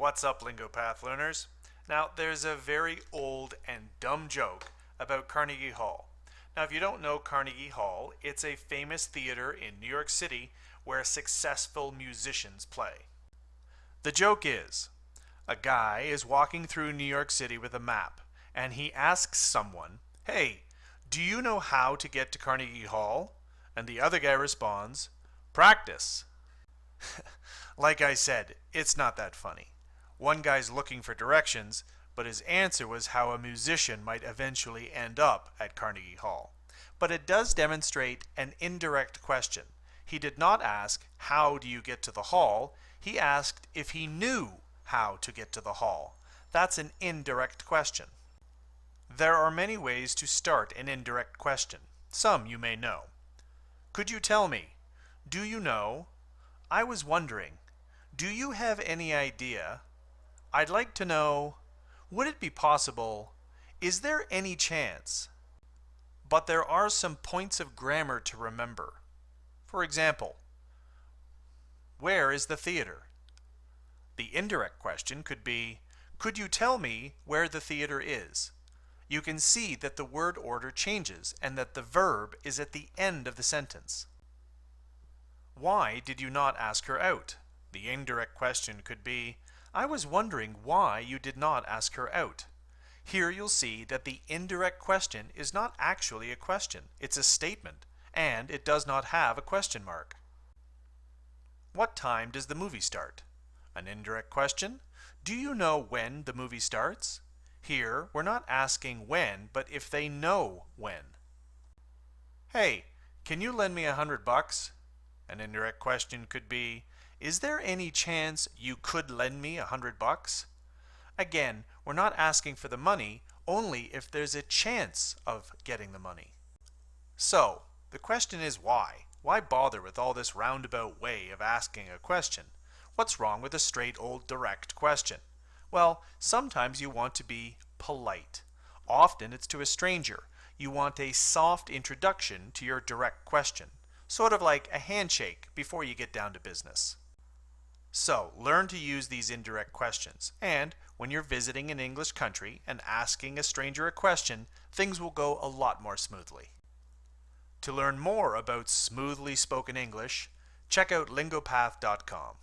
What's up, LingoPath learners? Now, there's a very old and dumb joke about Carnegie Hall. Now, if you don't know Carnegie Hall, it's a famous theater in New York City where successful musicians play. The joke is, a guy is walking through New York City with a map, and he asks someone, "Hey, do you know how to get to Carnegie Hall?" And the other guy responds, "Practice." Like I said, it's not that funny. One guy's looking for directions, but his answer was how a musician might eventually end up at Carnegie Hall. But it does demonstrate an indirect question. He did not ask, "How do you get to the hall?" He asked if he knew how to get to the hall. That's an indirect question. There are many ways to start an indirect question. Some you may know. Could you tell me? Do you know? I was wondering. Do you have any idea? I'd like to know. Would it be possible? Is there any chance? But there are some points of grammar to remember. For example, where is the theater? The indirect question could be, could you tell me where the theater is? You can see that the word order changes and that the verb is at the end of the sentence. Why did you not ask her out? The indirect question could be, I was wondering why you did not ask her out. Here you'll see that the indirect question is not actually a question, it's a statement, and it does not have a question mark. What time does the movie start? An indirect question. Do you know when the movie starts? Here, we're not asking when, but if they know when. Hey, can you lend me $100? An indirect question could be, is there any chance you could lend me $100? Again, we're not asking for the money, only if there's a chance of getting the money. So, the question is why? Why bother with all this roundabout way of asking a question? What's wrong with a straight old direct question? Well, sometimes you want to be polite. Often it's to a stranger. You want a soft introduction to your direct question, sort of like a handshake before you get down to business. So, learn to use these indirect questions, and when you're visiting an English country and asking a stranger a question, things will go a lot more smoothly. To learn more about smoothly spoken English, check out lingopath.com.